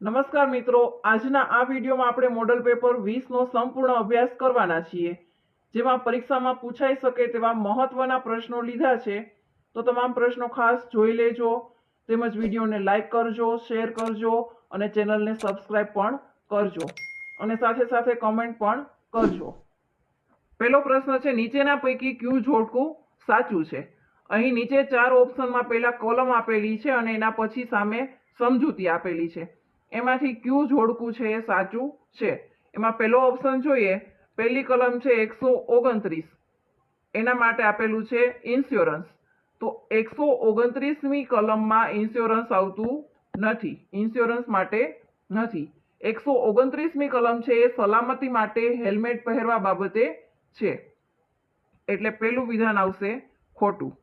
નમસ્કાર મિત્રો, આજના આ વિડીયોમાં આપણે મોડલ પેપર 20નો સંપૂર્ણ અભ્યાસ કરવાના છીએ, જેમાં પરીક્ષામાં પૂછાઈ શકે તેવા મહત્વના પ્રશ્નો લીધા છે. તો તમામ પ્રશ્નો ખાસ જોઈ લેજો, તેમજ વિડીયોને લાઈક કરજો, શેર કરજો અને ચેનલને સબસ્ક્રાઇબ પણ કરજો અને સાથે સાથે કમેન્ટ પણ કરજો. પહેલો પ્રશ્ન છે, નીચેના પૈકી કયું જોડકું સાચું છે? અહીં નીચે 4 ઓપ્શનમાં પહેલા કોલમ આપેલી છે અને એના પછી સામે સમજૂતી આપેલી છે. એમાંથી કયું જોડકું છે એ સાચું છે? એમાં પહેલો ઓપ્શન જોઈએ, પહેલી કલમ છે 129, એના માટે આપેલું છે ઇન્સ્યોરન્સ. તો 129મી કલમમાં ઇન્સ્યોરન્સ આવતું નથી, ઇન્સ્યોરન્સ માટે નથી. 129મી કલમ છે એ સલામતી માટે હેલ્મેટ પહેરવા બાબતે છે, એટલે પહેલું વિધાન આવશે ખોટું.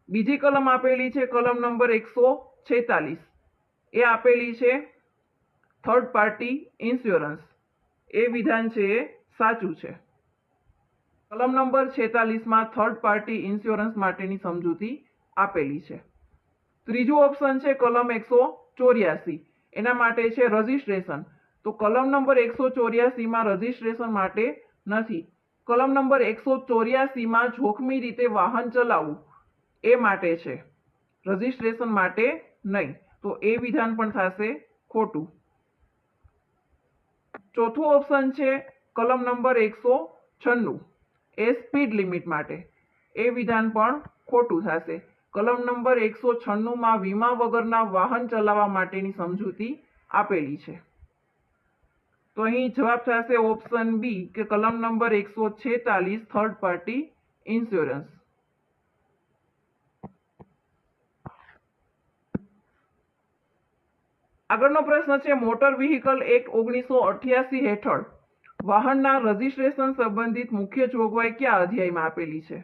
બીજી કલમ આપેલી છે કલમ નંબર 146, એ આપેલી છે થર્ડ પાર્ટી ઇન્સ્યોરન્સ. એ વિધાન છે એ સાચું છે. કલમ નંબર 46માં થર્ડ પાર્ટી ઇન્સ્યોરન્સ માટેની સમજૂતી આપેલી છે. ત્રીજું ઓપ્શન છે કલમ 184, એના માટે છે રજિસ્ટ્રેશન. તો કલમ નંબર 184માં રજિસ્ટ્રેશન માટે નથી. કલમ નંબર 184માં જોખમી રીતે વાહન ચલાવવું એ માટે છે, રજિસ્ટ્રેશન માટે નહીં. તો એ વિધાન પણ થશે ખોટું. ચોથું ઓપ્શન છે કલમ નંબર 196, એ સ્પીડ લિમિટ માટે. એ વિધાન પણ ખોટું થશે. કલમ નંબર 196માં વીમા વગરના વાહન ચલાવવા માટેની સમજૂતી આપેલી છે. તો અહીં જવાબ થશે ઓપ્શન બી કે કલમ નંબર 146 થર્ડ પાર્ટી ઇન્સ્યોરન્સ. આગળનો પ્રશ્ન છે, મોટર વ્હીકલ એક્ટ 1988 હેઠળ વાહનના રજિસ્ટ્રેશન સંબંધિત મુખ્ય જોગવાઈ કયા અધ્યાયમાં આપેલી છે?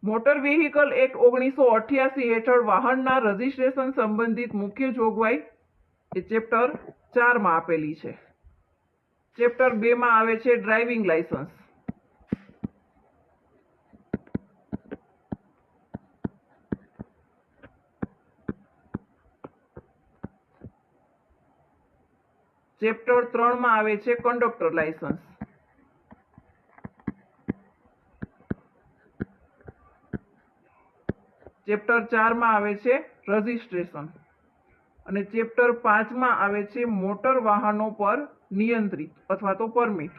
મોટર વ્હીકલ એક્ટ 1988 હેઠળ વાહનના રજિસ્ટ્રેશન સંબંધિત મુખ્ય જોગવાઈ એ ચેપ્ટર 4માં આપેલી છે. ચેપ્ટર 2માં આવે છે ડ્રાઇવિંગ લાયસન્સ. ચેપ્ટર 3માં આવે છે કંડક્ટર લાયસન્સ. ચેપ્ટર 4માં આવે છે રજિસ્ટ્રેશન અને ચેપ્ટર 5માં આવે છે મોટર વાહનો પર નિયંત્રિત અથવા તો પરમિટ.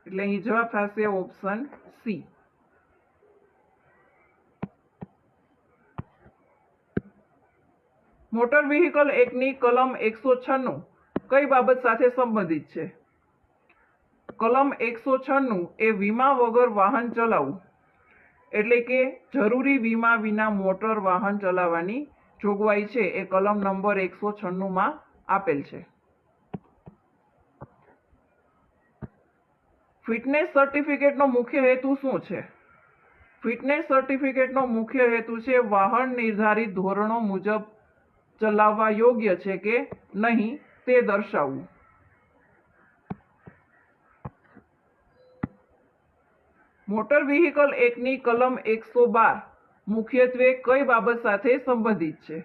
એટલે અહીં જવાબ થશે ઓપ્શન સી. મોટર વ્હીકલ એક્ટની કલમ 196 કઈ બાબત સાથે સંબંધિત છે? કલમ 196 એ વીમા વગર વાહન ચલાવવું, એટલે કે જરૂરી વીમા વિના મોટર વાહન ચલાવવાની જોગવાઈ છે, એ કલમ નંબર 196માં આપેલ છે. ફિટનેસ સર્ટિફિકેટનો મુખ્ય હેતુ શું છે? ફિટનેસ સર્ટિફિકેટનો મુખ્ય હેતુ છે વાહન નિર્ધારિત ધોરણો મુજબ ચલાવવા યોગ્ય છે કે નહીં તે દર્શાવવું. મોટર વ્હીકલ એક્ટની કલમ 112 મુખ્યત્વે કઈ બાબત સાથે સંબંધિત છે?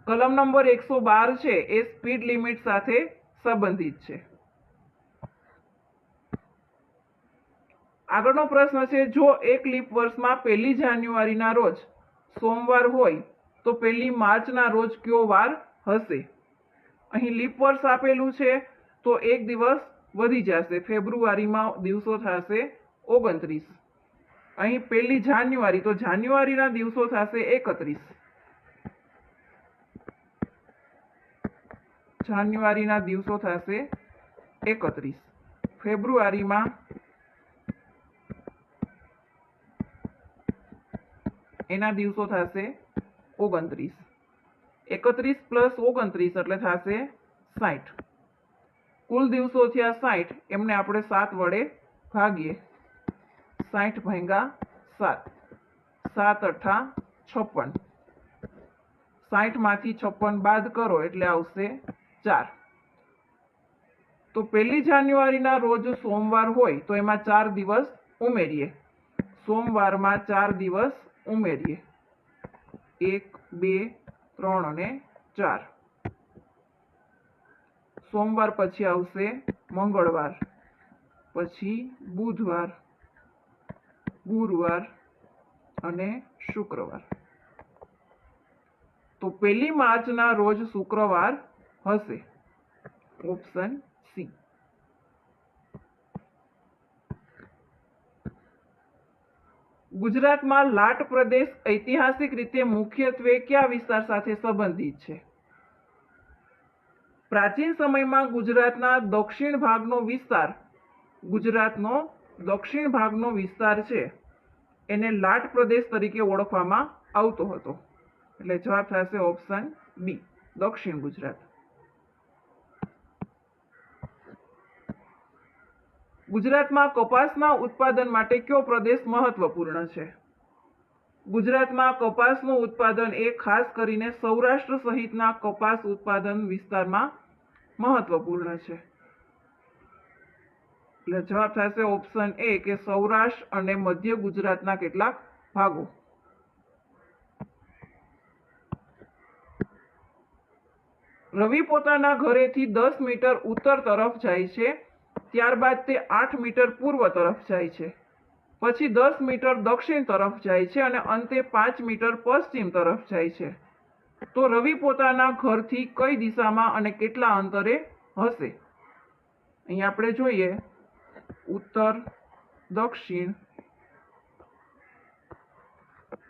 કલમ નંબર 112 છે એ સ્પીડ લિમિટ સાથે સંબંધિત છે. આગળનો પ્રશ્ન છે, જો એક લીપ વર્ષમાં 1 જાન્યુઆરીના રોજ સોમવાર હોય તો 1 માર્ચના રોજ કયો વાર હશે? અહીં લીપ વર્ષ આપેલું છે તો એક દિવસ વધી જશે, ફેબ્રુઆરીમાં દિવસો થશે 29. અહીં 1 જાન્યુઆરી, તો જાન્યુઆરીના દિવસો થશે 31. જાન્યુઆરીના દિવસો થશે 31. ફેબ્રુઆરીમાં એના દિવસો થશે 29. 31 પ્લસ 29 એટલે થશે 60. કુલ દિવસો થયા 60, એમને આપણે 7 વડે ભાગીએ. 60 ભાગ્યા 7, 7 અઠા 56. 60માંથી 56 બાદ કરો એટલે આવશે 4. તો 1 જાન્યુઆરીના રોજ સોમવાર હોય તો એમાં 4 દિવસ ઉમેરીએ. સોમવારમાં 4 દિવસ ઉમેરીએ. 1, 2, 3 અને 4. સોમવાર પછી આવશે મંગળવાર, પછી બુધવાર, ગુરુવાર અને શુક્રવાર. તો 1 માર્ચના રોજ શુક્રવાર હશે. Option C. ગુજરાતમાં લાટ પ્રદેશ ઐતિહાસિક રીતે મુખ્યત્વે કયા વિસ્તાર સાથે સંબંધિત છે? પ્રાચીન સમયમાં ગુજરાતનો દક્ષિણ ભાગનો વિસ્તાર છે એને લાટ પ્રદેશ તરીકે ઓળખવામાં આવતો હતો. એટલે જવાબ થશે ઓપ્શન બી, દક્ષિણ ગુજરાત. ગુજરાતમાં કપાસના ઉત્પાદન માટે કયો પ્રદેશ મહત્વપૂર્ણ છે? ગુજરાતમાં કપાસનું ઉત્પાદન એ ખાસ કરીને સૌરાષ્ટ્ર સહિતના કપાસ ઉત્પાદન વિસ્તારમાં મહત્વપૂર્ણ છે. એટલે જવાબ થશે ઓપ્શન એ કે સૌરાષ્ટ્ર અને મધ્ય ગુજરાતના કેટલાક ભાગો. રવિ પોતાના ઘરેથી 10 મીટર ઉત્તર તરફ જાય છે, ત્યારબાદ તે 8 મીટર પૂર્વ તરફ જાય છે, પછી 10 મીટર દક્ષિણ તરફ જાય છે અને અંતે 5 મીટર પશ્ચિમ તરફ જાય છે. તો રવિ પોતાના ઘરથી કઈ દિશામાં અને કેટલા અંતરે હશે? અહીં આપણે જોઈએ ઉત્તર, દક્ષિણ,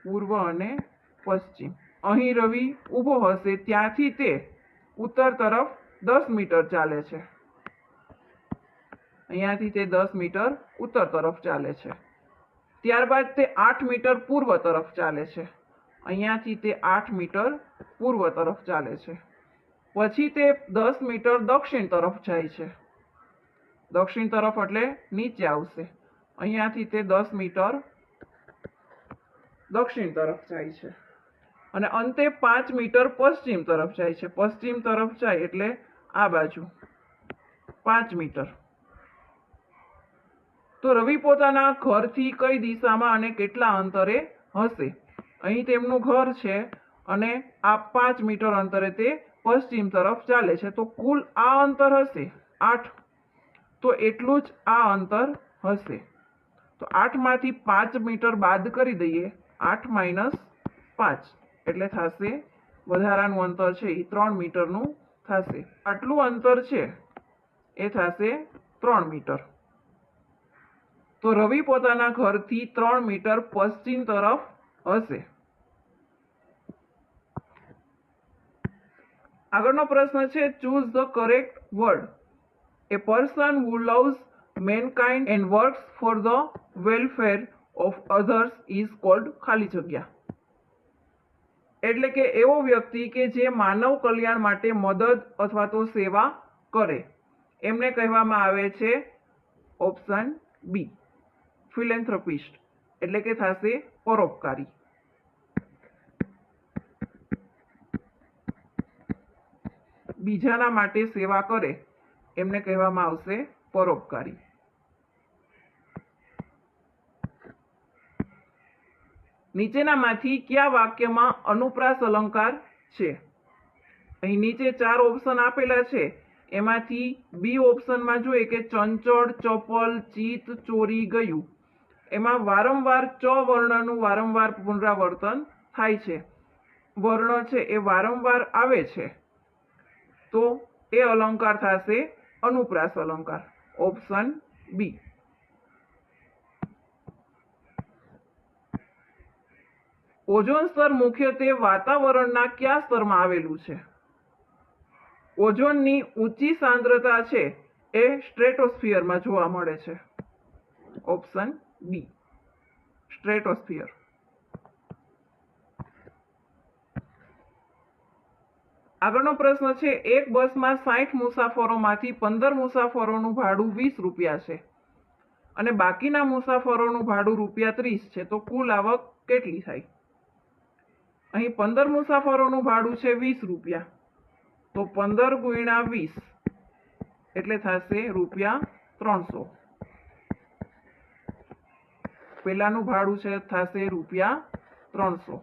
પૂર્વ અને પશ્ચિમ. અહીં રવિ ઊભો હશે ત્યાંથી તે ઉત્તર તરફ 10 મીટર ચાલે છે. અહીંયાથી તે 10 મીટર ઉત્તર તરફ ચાલે છે. ત્યારબાદ તે 8 મીટર પૂર્વ તરફ ચાલે છે. અહીંયાથી તે 8 મીટર પૂર્વ તરફ ચાલે છે. પછી તે 10 મીટર દક્ષિણ તરફ જાય છે. દક્ષિણ તરફ એટલે નીચે આવશે. અહીંયાથી તે 10 મીટર દક્ષિણ તરફ જાય છે અને અંતે 5 મીટર પશ્ચિમ તરફ જાય છે. પશ્ચિમ તરફ જાય એટલે આ બાજુ 5 મીટર. તો રવિ પોતાના ઘરથી કઈ દિશામાં અને કેટલા અંતરે હશે? અહીં તેમનું ઘર છે અને આ 5 મીટર અંતરે તે પશ્ચિમ તરફ ચાલે છે. તો કુલ આ અંતર હશે 8. તો એટલું જ આ અંતર હશે. તો 8 માંથી 5 મીટર બાદ કરી દઈએ. 8 - 5 એટલે થશે વધારાનું અંતર છે એ 3 મીટરનું થશે. આટલું અંતર છે એ થશે 3 મીટર. તો રવિ પોતાના ઘરથી 3 મીટર પશ્ચિમ તરફ હશે. આગળનો પ્રશ્ન છે choose the correct word. A person who loves mankind and works for the welfare of others is called ખાલી જગ્યા. એટલે કે એવો વ્યક્તિ કે જે માનવ કલ્યાણ માટે મદદ અથવા તો સેવા કરે એમને કહેવામાં આવે છે ઓપ્શન બી, ફિલેન્થ્રોપિસ્ટ. એટલે કે થશે પરોપકારી. બીજાના માટે સેવા કરે એમને કહેવામાં આવશે પરોપકારી. નીચેનામાંથી કયા વાક્યમાં અનુપ્રાસ અલંકાર છે? અહીં નીચે 4 ઓપ્શન આપેલા છે. એમાંથી બી ઓપ્શનમાં જોઈએ કે ચંચળ, ચપલ, ચિત, ચોરી ગયું. એમાં વારંવાર ચ વર્ણનું વારંવાર પુનરાવર્તન થાય છે. વર્ણ છે એ વારંવાર આવે છે. તો એ અલંકાર થશે અનુપ્રાસ અલંકાર. Option B. ઓઝોન સ્તર મુખ્યત્વે વાતાવરણના કયા સ્તરમાં આવેલું છે? ઓઝોનની ઊંચી સાંદ્રતા છે એ સ્ટ્રેટોસ્ફિયરમાં જોવા મળે છે. Option B, stratosphere. આગળનો પ્રશ્ન છે એક બસમાં 60 મુસાફરોમાંથી 15 મુસાફરોનું ભાડું 20 રૂપિયા છે અને બાકીના મુસાફરોનું ભાડું રૂપિયા 30 છે. તો કુલ આવક કેટલી થાય? અહીં 15 મુસાફરોનું ભાડું છે 20 રૂપિયા. તો 15 × 20 એટલે થશે રૂપિયા 300. પહેલાનું ભાડું છે થશે ₹300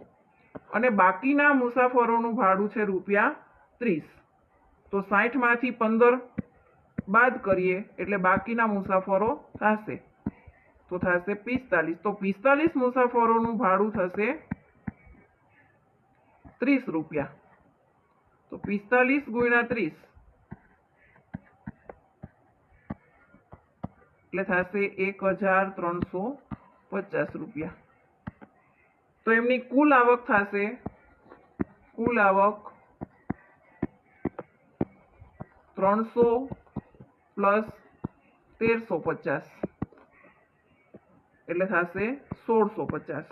અને બાકીના મુસાફરોનું ભાડું છે ₹30. તો 60 માંથી 15 બાદ કરીએ એટલે બાકીના મુસાફરો થશે તો થશે 45. તો 45 મુસાફરોનું ભાડું થશે ₹30. તો 45 ગુણ્યા 30 એટલે થશે ₹1350. તો એમની કુલ આવક થશે કુલ આવક 300 પ્લસ 1350 એટલે થશે 1650.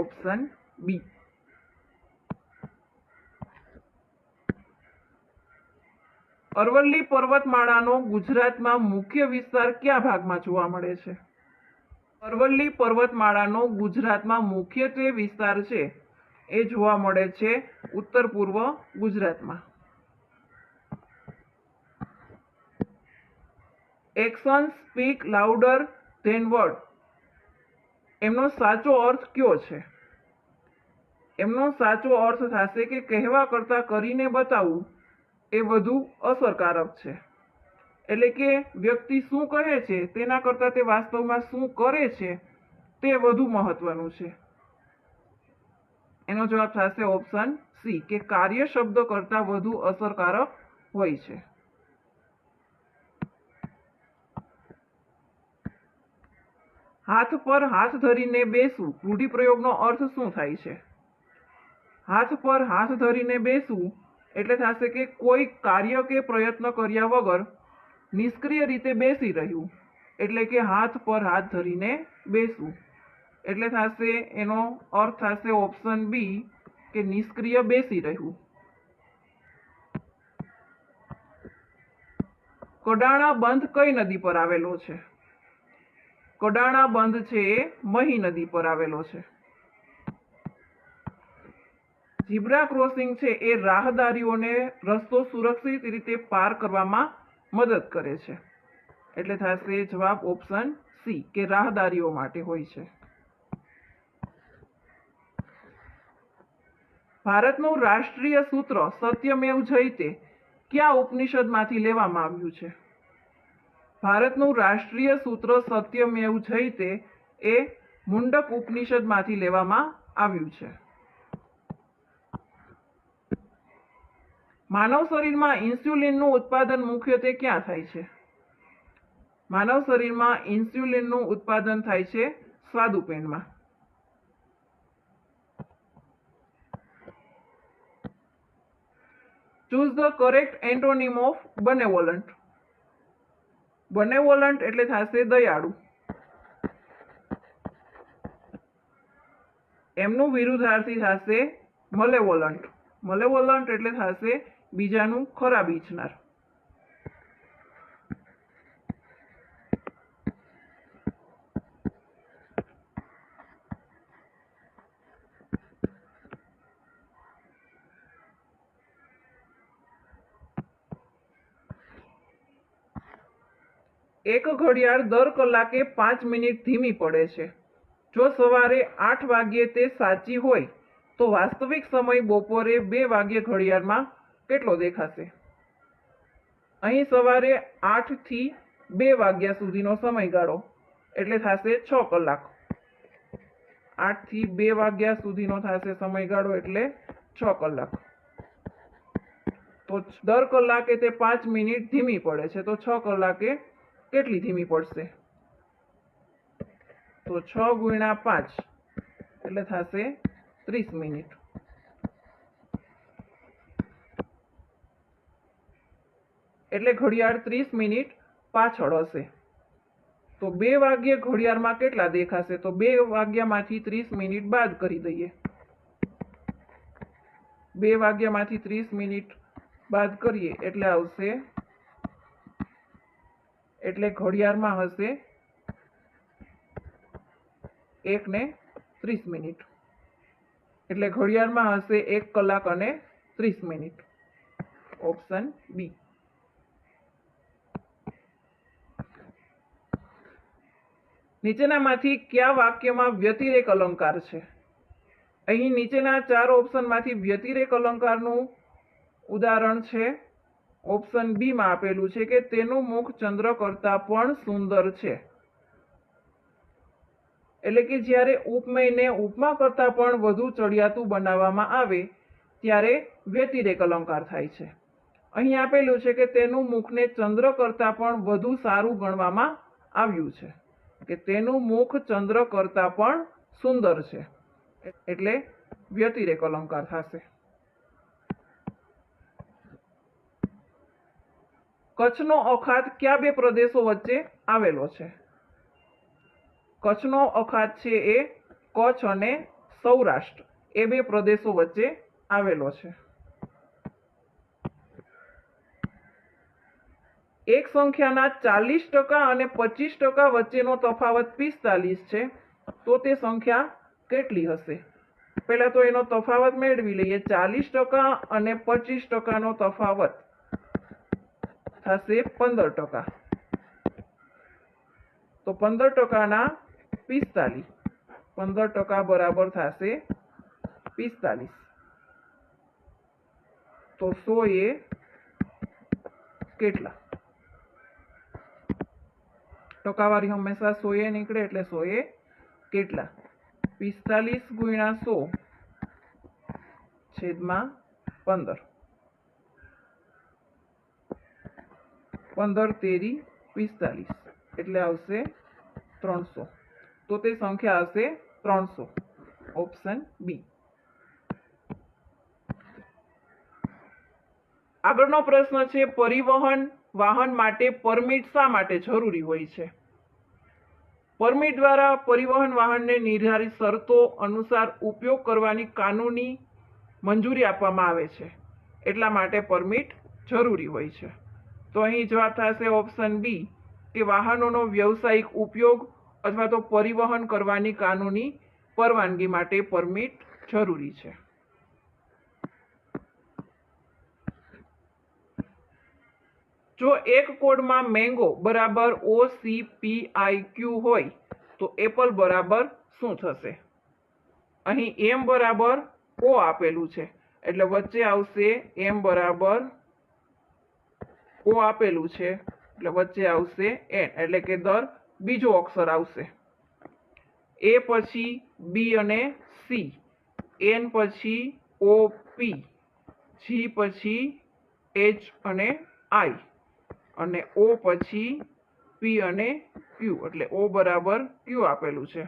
Option B. અરવલ્લી પર્વતમાળાનો ગુજરાતમાં મુખ્ય વિસ્તાર કયા ભાગમાં જોવા મળે છે? અરવલ્લી પર્વતમાળાનો ગુજરાતમાં મુખ્યત્વે વિસ્તાર છે એ જોવા મળે છે ઉત્તર પૂર્વ ગુજરાતમાં. Actions speak louder than word એમનો સાચો અર્થ કયો છે? એમનો સાચો અર્થ થશે કે કહેવા કરતાં કરીને બતાવવું એ વધુ અસરકારક છે. એટલે કે વ્યક્તિ શું કહે છે તેના કરતાં તે વાસ્તવમાં શું કરે છે તે વધુ મહત્વનું છે. એનો જવાબ થશે ઓપ્શન સી કે કાર્ય શબ્દ કરતાં વધુ અસરકારક હોય છે. હાથ પર હાથ ધરીને બેસવું રૂઢિપ્રયોગનો અર્થ શું થાય છે? હાથ પર હાથ ધરીને બેસવું એટલે થશે કે કોઈ કાર્ય કે પ્રયત્ન કર્યા વગર નિષ્ક્રિય રીતે બેસી રહ્યું એટલે કે હાથ પર હાથ ધરીને બેસવું એટલે થશે એનો અર્થ થશે ઓપ્શન બી કે નિષ્ક્રિય બેસી રહ્યું. કડાણા બંધ કઈ નદી પર આવેલો છે? કડાણા બંધ છે એ મહી નદી પર આવેલો છે. ઝીબ્રા ક્રોસિંગ છે એ રાહદારીઓને રસ્તો સુરક્ષિત રીતે પાર કરવામાં મદદ કરે છે એટલે થશે જવાબ ઓપ્શન સી કે રાહદારીઓ માટે હોય છે. ભારતનું રાષ્ટ્રીય સૂત્ર સત્યમેવ જયતે કયા ઉપનિષદમાંથી લેવામાં આવ્યું છે? ભારતનું રાષ્ટ્રીય સૂત્ર સત્યમેવ જયતે એ મુંડક ઉપનિષદમાંથી લેવામાં આવ્યું છે. માનવ શરીરમાં ઇન્સ્યુલિનનું ઉત્પાદન મુખ્યત્વે ક્યાં થાય છે? માનવ શરીરમાં ઇન્સ્યુલિનનું ઉત્પાદન થાય છે સ્વાદુપિંડમાં. Choose the correct antonym of benevolent. Benevolent એટલે થશે દયાળુ. એમનું વિરુદ્ધાર્થી થશે મલેવોલન્ટ. મલેવોલન્ટ એટલે થશે બીજાનું ખરાબ ઈચ્છનાર. એક ઘડિયાળ દર કલાકે 5 મિનિટ ધીમી પડે છે. જો સવારે 8 વાગ્યે તે સાચી હોય તો વાસ્તવિક સમય બપોરે 2 વાગ્યે ઘડિયાળમાં કેટલો દેખાશે? અહીં સવારે 8 થી 2 વાગ્યા સુધીનો સમયગાળો એટલે થશે 6 કલાક. 8 થી 2 વાગ્યા સુધીનો થશે સમયગાળો એટલે 6 કલાક. તો દર કલાકે તે 5 મિનિટ ધીમી પડે છે તો 6 કલાકે કેટલી ધીમી પડશે? તો 6 ગુણ્યા 5 એટલે થશે 30 મિનિટ. એટલે ઘડિયાળ 30 મિનિટ પાછળ હશે. તો 2 વાગ્યે ઘડિયાળમાં કેટલા દેખાશે? તો 2 વાગ્યામાંથી 30 મિનિટ બાદ કરી દઈએ. 2 વાગ્યામાંથી 30 મિનિટ બાદ કરીએ એટલે આવશે એટલે ઘડિયાળમાં હશે 1:30 મિનિટ. એટલે ઘડિયાળમાં હશે 1 કલાક અને 30 મિનિટ. Option B. નીચેનામાંથી કયા વાક્યમાં વ્યતિરેક અલંકાર છે? અહીં નીચેના 4 ઓપ્શનમાંથી વ્યતિરેક અલંકારનું ઉદાહરણ છે. ઓપ્શન બી માં આપેલું છે કે તેનું મુખ ચંદ્ર કરતાં પણ સુંદર છે. એટલે કે જ્યારે ઉપમેયને ઉપમા કરતાં પણ વધુ ચડિયાતું બનાવવામાં આવે ત્યારે વ્યતિરેક અલંકાર થાય છે. અહીં આપેલું છે કે તેનું મુખને ચંદ્ર કરતાં પણ વધુ સારું ગણવામાં આવ્યું છે, કે તેનું મુખ ચંદ્ર કરતાં પણ સુંદર છે, એટલે વ્યતિરેક અલંકાર થશે. કચ્છનો અખાત કયા બે પ્રદેશો વચ્ચે આવેલો છે? કચ્છનો અખાત છે એ કચ્છ અને સૌરાષ્ટ્ર એ બે પ્રદેશો વચ્ચે આવેલો છે. એક સંખ્યાના 40% અને 25% વચ્ચેનો તફાવત 45 છે, તો તે સંખ્યા કેટલી હશે? પહેલા તો એનો તફાવત મેળવી લઈએ. 40% અને 25%નો તફાવત થશે 15%. તો 15%ના 45, 15% બરાબર થશે 45. તો 100 એ કેટલા? ટકાવારી હંમેશા 100 એ નીકળે, એટલે 100 એ કેટલા? 45 ગુણ્યા 100 છેદમાં 15. 15 તેરી 45, એટલે આવશે 300. તો તે સંખ્યા હશે 300. Option B. આગળનો પ્રશ્ન છે, પરિવહન વાહન માટે પરમિટ શા માટે જરૂરી હોય છે? પરમિટ દ્વારા પરિવહન વાહનને નિર્ધારિત શરતો અનુસાર ઉપયોગ કરવાની કાનૂની મંજૂરી આપવામાં આવે છે, એટલા માટે પરમિટ જરૂરી હોય છે. તો અહીં જવાબ થશે ઓપ્શન બી, કે વાહનોનો વ્યવસાયિક ઉપયોગ અથવા તો પરિવહન કરવાની કાનૂની પરવાનગી માટે પરમિટ જરૂરી છે. જો એક કોડમાં મેંગો બરાબર OCPIQ હોય તો એપલ બરાબર શું થશે? અહીં એમ બરાબર O આપેલું છે, એટલે વચ્ચે આવશે એમ બરાબર O આપેલું છે, એટલે વચ્ચે આવશે એન, એટલે કે દર બીજો અક્ષર આવશે. એ પછી બી અને સી, એન પછી OP, જી પછી H અને I, અને O પછી P અને Q, એટલે O બરાબર Q આપેલું છે,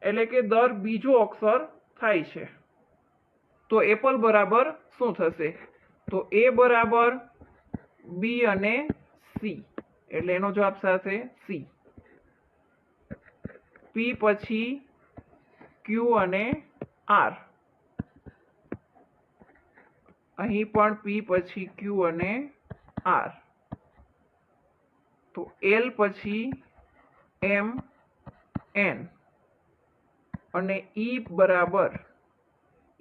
એટલે કે દર બીજો અક્ષર થાય છે. તો એપલ બરાબર શું થશે? તો એ બરાબર બી અને સી, એટલે એનો જવાબ થશે સી. પી પછી ક્યુ અને આર, અહીં પણ પી પછી ક્યુ અને આર. તો એલ પછી એમ એન, અને ઈ બરાબર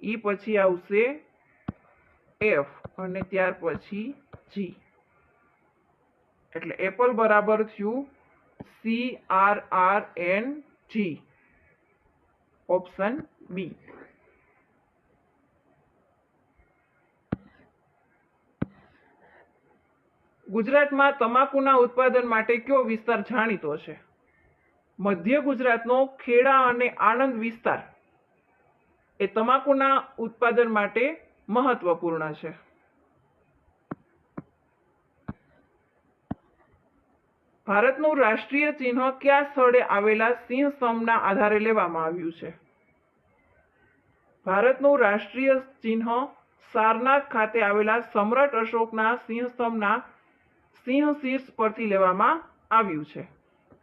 ઈ પછી આવશે એફ, અને ત્યાર પછી જી, એટલે એપલ બરાબર થયું CRRNG. Option B. ગુજરાતમાં તમાકુના ઉત્પાદન માટે કયો વિસ્તાર જાણીતો છે? મધ્ય ગુજરાતનો ખેડા અને આણંદ વિસ્તાર એ તમાકુના ઉત્પાદન માટે મહત્વપૂર્ણ છે. ભારતનું રાષ્ટ્રીય ચિહ્ન કયા સ્થળે આવેલા સિંહ સ્તંભના આધારે લેવામાં આવ્યું છે? ભારતનું રાષ્ટ્રીય ચિહ્ન સારનાથ ખાતે આવેલા સમ્રાટ અશોકના સિંહ સ્તંભના સિંહ શીર્ષ પરથી લેવામાં આવ્યું છે,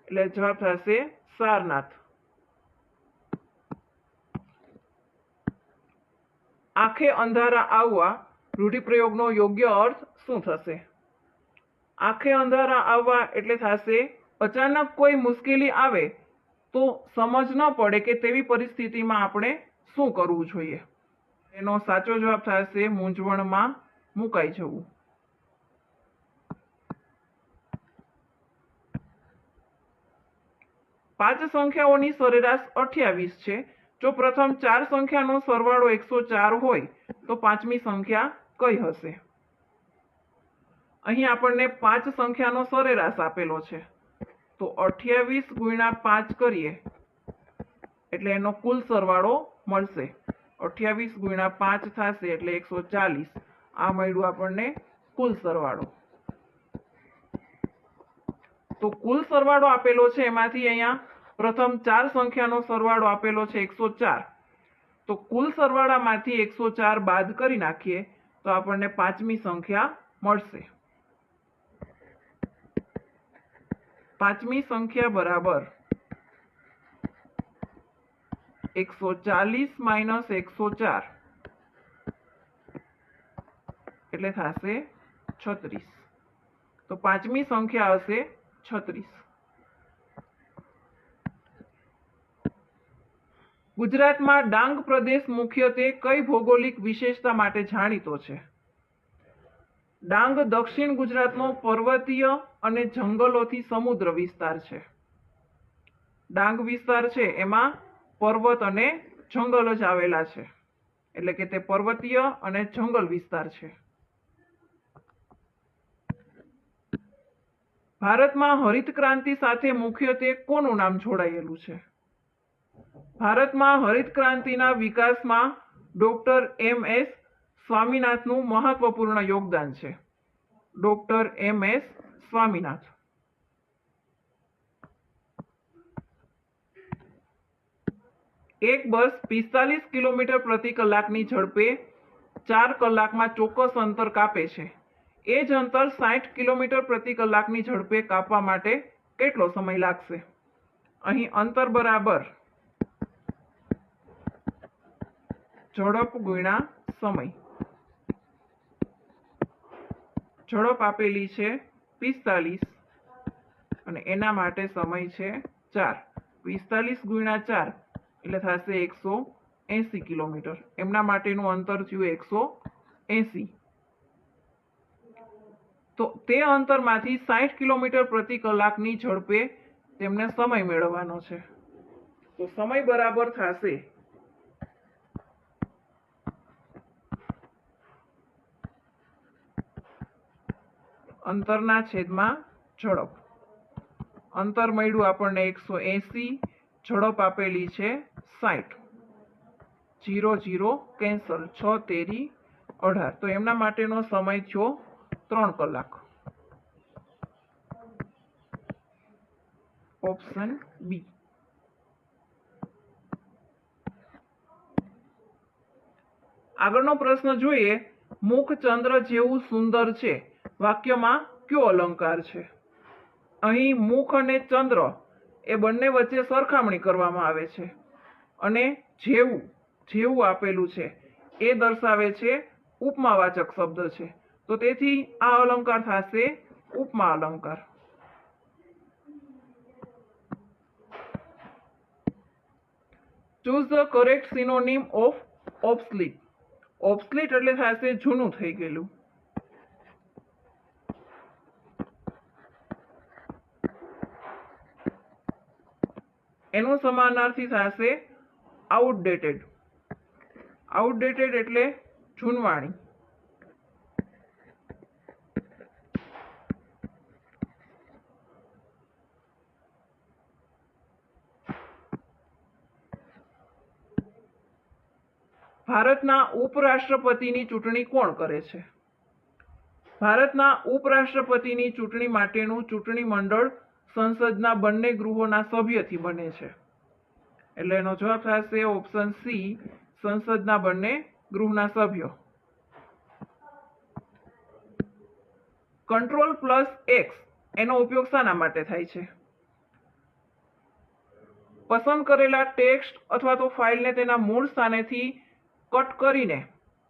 એટલે જવાબ થશે સારનાથ. આંખે અંધારા આવવા રૂઢિપ્રયોગનો યોગ્ય અર્થ શું થશે? આંખે અંધારા આવવા એટલે થશે અચાનક કોઈ મુશ્કેલી આવે તો સમજ ન પડે કે તેવી પરિસ્થિતિમાં આપણે શું કરવું જોઈએ. એનો સાચો જવાબ થશે મૂંઝવણમાં મુકાઈ જવું. 5 સંખ્યાઓની સરેરાશ 28 છે. જો પ્રથમ 4 સંખ્યાનો સરવાળો 104 હોય તો પાંચમી સંખ્યા કઈ હશે? અહીં આપણને 5 સંખ્યાનો સરેરાશ આપેલો છે, તો 28 ગુણ્યા 5 કરીએ એટલે એનો કુલ સરવાળો મળશે. 28 ગુણ્યા 5 થશે એટલે 140. આ મળ્યું આપણને કુલ સરવાળો. તો કુલ સરવાળો આપેલો છે એમાંથી અહીંયા પ્રથમ 4 સંખ્યાનો સરવાળો આપેલો છે 104. તો કુલ સરવાળામાંથી 104 બાદ કરી નાખીએ તો આપણને પાંચમી સંખ્યા મળશે. પાંચમી સંખ્યા બરાબર 140 માઇનસ 104 એટલે થશે 36. તો પાંચમી સંખ્યા હશે 36. ગુજરાતમાં ડાંગ પ્રદેશ મુખ્યત્વે કઈ ભૌગોલિક વિશેષતા માટે જાણીતો છે? ડાંગ દક્ષિણ ગુજરાતનો પર્વતીય અને જંગલોથી સમુદ્ર વિસ્તાર છે. ડાંગ વિસ્તાર છે એમાં પર્વત અને જંગલ જ આવેલા છે, એટલે કે તે પર્વતીય અને જંગલ વિસ્તાર છે. ભારતમાં હરિત ક્રાંતિ સાથે મુખ્યત્વે કોનું નામ જોડાયેલું છે? ભારતમાં હરિત ક્રાંતિના વિકાસમાં ડોક્ટર એમ.એસ. સ્વામીનાથનનું મહત્વપૂર્ણ યોગદાન છે. Doctor M S. સ્વામીનાથ. એક બસ 45 કિલોમીટર પ્રતિ કલાકની ઝડપે 4 કલાકમાં ચોક્કસ અંતર કાપે છે. એ જ અંતર 60 કિલોમીટર પ્રતિ કલાકની ઝડપે કાપવા માટે કેટલો સમય લાગશે? અહીં અંતર બરાબર ઝડપ ગુણ્યા સમય. ઝડપ આપેલી છે 45 અને એના માટે સમય છે 4. 45 ગુણ્યા 4 એટલે થશે 180 કિલોમીટર. એમના માટેનું અંતર થયું 180. તો તે અંતરમાંથી 60 કિલોમીટર પ્રતિ કલાકની ઝડપે તેમને સમય મેળવવાનો છે. તો સમય બરાબર થશે અંતરના છેદમાં ઝડપ. અંતર મળ્યું આપણને 180, ઝડપ આપેલી છે 60. 0 0 કેન્સલ. 6 તેરી 18. તો એમના માટેનો સમય થયો 3 કલાક. Option B. આગળનો પ્રશ્ન જોઈએ. મુખ ચંદ્ર જેવું સુંદર છે વાક્યમાં કયો અલંકાર છે? અહીં મુખ અને ચંદ્ર એ બંને વચ્ચે સરખામણી કરવામાં આવે છે અને જેવું જેવું આપેલું છે એ દર્શાવે છે ઉપમાવાચક શબ્દ છે. તો તેથી આ અલંકાર થશે ઉપમા અલંકાર. Choose the correct synonym of obsolete. Obsolete એટલે થશે જૂનું થઈ ગયેલું. એનો સમાનાર્થી થશે આઉટડેટેડ. આઉટડેટેડ એટલે જૂનવાણી. ભારતના ઉપરાષ્ટ્રપતિની ચૂંટણી કોણ કરે છે? ભારતના ઉપરાષ્ટ્રપતિની ચૂંટણી માટેનું ચૂંટણી મંડળ સંસદના બંને ગૃહોના સભ્યથી બને છે. એટલે એનો જવાબ થશે ઓપ્શન સી, સંસદના બંને ગૃહના સભ્યો. કંટ્રોલ પ્લસ એક્સ એનો ઉપયોગ શાના માટે થાય છે? પસંદ કરેલા ટેક્સ્ટ અથવા તો ફાઇલને તેના મૂળ સ્થાનેથી કટ કરીને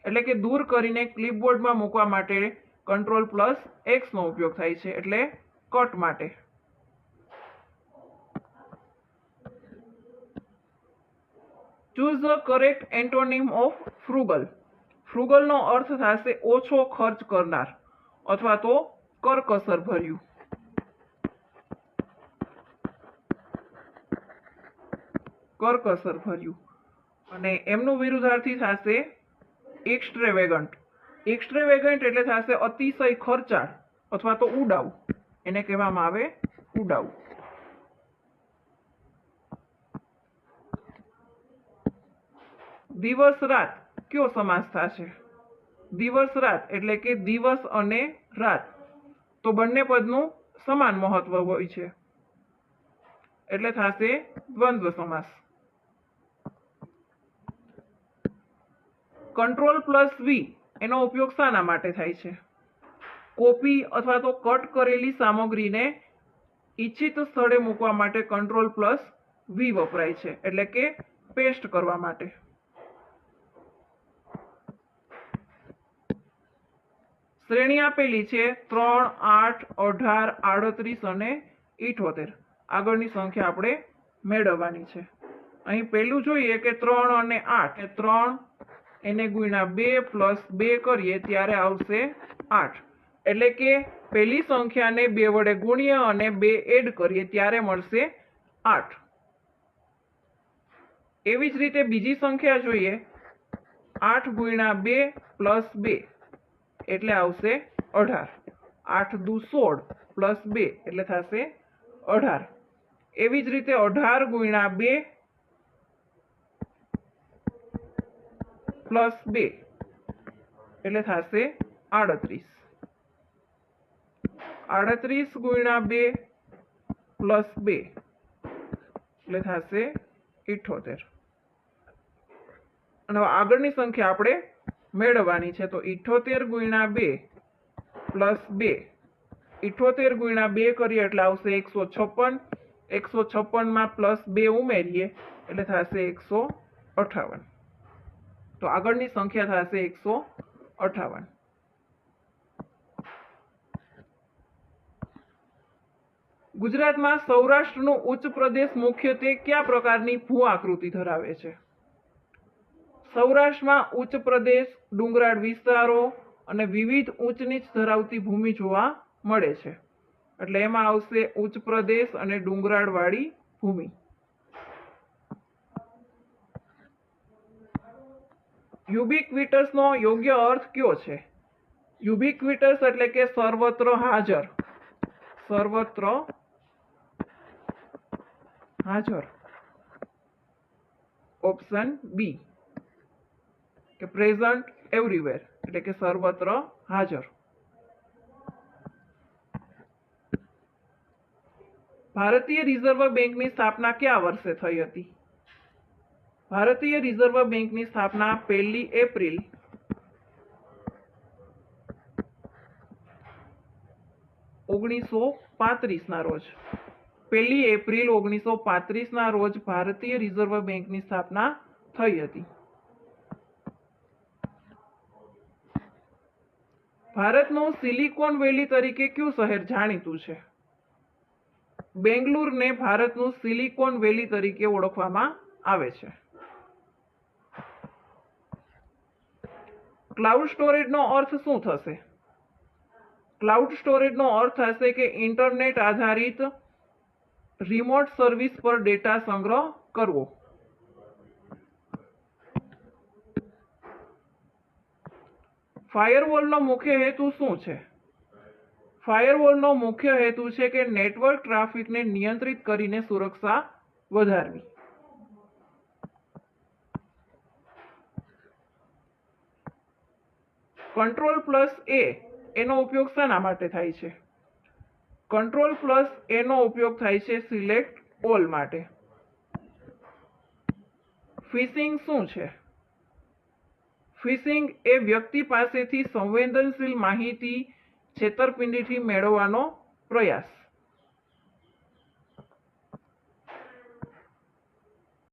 એટલે કે દૂર કરીને ક્લિપબોર્ડમાં મૂકવા માટે કંટ્રોલ પ્લસ એક્સ નો ઉપયોગ થાય છે, એટલે કટ માટે. Choose the correct antonym of frugal. ફ્રુગલનો અર્થ થશે ઓછો ખર્ચ કરનાર અથવા તો કરકસર ભર્યું. કરકસર ભર્યું. અને એમનું વિરુદ્ધાર્થી થશે એક્સ્ટ્રેવેગન્ટ. એક્સ્ટ્રેવેગન્ટ એટલે થશે અતિશય ખર્ચાળ અથવા તો ઉડાઉ. એને કહેવામાં આવે ઉડાઉ. દિવસ રાત કયો સમાસ થશે? દિવસ રાત એટલે કે દિવસ અને રાત, તો બંને પદનું સમાન મહત્વ હોય છે એટલે થશે દ્વંદ્વ સમાસ. કંટ્રોલ પ્લસ વી એનો ઉપયોગ શાના માટે થાય છે? કોપી અથવા તો કટ કરેલી સામગ્રીને ઈચ્છિત સ્થળે મૂકવા માટે કંટ્રોલ પ્લસ વી વપરાય છે, એટલે કે પેસ્ટ કરવા માટે. શ્રેણી આપેલી છે 3, 8, 18, 38 અને 78. આગળની સંખ્યા આપણે મેળવવાની છે. અહીં પહેલું જોઈએ કે 3 અને 8, 3 એને ગુણ્યા 2 પ્લસ 2 કરીએ ત્યારે આવશે 8. એટલે કે પહેલી સંખ્યાને 2 વડે ગુણીએ અને 2 એડ કરીએ ત્યારે મળશે 8. એવી જ રીતે બીજી સંખ્યા જોઈએ, 8 ગુણ્યા 2 પ્લસ 2 એટલે આવશે 18. 8 દુ 16 પ્લસ 2 એટલે થશે 18. એવી જ રીતે 18 ગુણ્યા 2 પ્લસ 2 એટલે થશે 38. 38 ગુણ્યા 2 પ્લસ 2 એટલે થશે 78. અને આગળની સંખ્યા આપણે મેળવવાની છે, તો 78 ગુણ્યા 2 પ્લસ 2, 78 ગુણ્યા 2 કરીએ એટલે આવશે 156. 156 પ્લસ 2 ઉમેરીએ એટલે થશે 158. તો આગળની સંખ્યા થશે 158. ગુજરાતમાં સૌરાષ્ટ્રનો ઉચ્ચ પ્રદેશ મુખ્યત્વે કયા પ્રકારની ભૂ આકૃતિ ધરાવે છે? સૌરાષ્ટ્રમાં ઉચ્ચ પ્રદેશ, ડુંગરાળ વિસ્તારો અને વિવિધ ઊંચ નીચ ધરાવતી ભૂમિ જોવા મળે છે. એટલે એમાં આવશે ઉચ્ચ પ્રદેશ અને ડુંગરાળવાળી ભૂમિ. યુબિક્વિટસનો યોગ્ય અર્થ કયો છે? યુબિક્વિટસ એટલે કે સર્વત્ર હાજર. સર્વત્ર હાજર. ઓપ્શન બી કે પ્રેઝન્ટ એવરીવેર એટલે કે સર્વત્ર હાજર. ભારતીય રિઝર્વ બેંકની સ્થાપના કયા વર્ષે થઈ હતી? ભારતીય રિઝર્વ બેંકની સ્થાપના 1 એપ્રિલ 1935 ના રોજ. 1 એપ્રિલ 1935 ના રોજ ભારતીય રિઝર્વ બેંકની સ્થાપના થઈ હતી. ભારતનું સિલિકોન વેલી તરીકે કયું શહેર જાણીતું છે? બેંગ્લોરને ભારતનું સિલિકોન વેલી તરીકે ઓળખવામાં આવે છે. ક્લાઉડ સ્ટોરેજનો અર્થ શું થશે? ક્લાઉડ સ્ટોરેજનો અર્થ થશે કે ઇન્ટરનેટ આધારિત રિમોટ સર્વિસ પર ડેટા સંગ્રહ કરવો. ફાયરવોલનો મુખ્ય હેતુ શું છે? ફાયરવોલનો મુખ્ય હેતુ છે કે નેટવર્ક ટ્રાફિકને નિયંત્રિત કરીને સુરક્ષા વધારવી. કંટ્રોલ પ્લસ એ એનો ઉપયોગ શાના માટે થાય છે? કંટ્રોલ પ્લસ એનો ઉપયોગ થાય છે સિલેક્ટ ઓલ માટે. ફિશિંગ શું છે? ફિશિંગ એ વ્યક્તિ પાસેથી સંવેદનશીલ માહિતી છેતરપિંડીથી મેળવવાનો પ્રયાસ.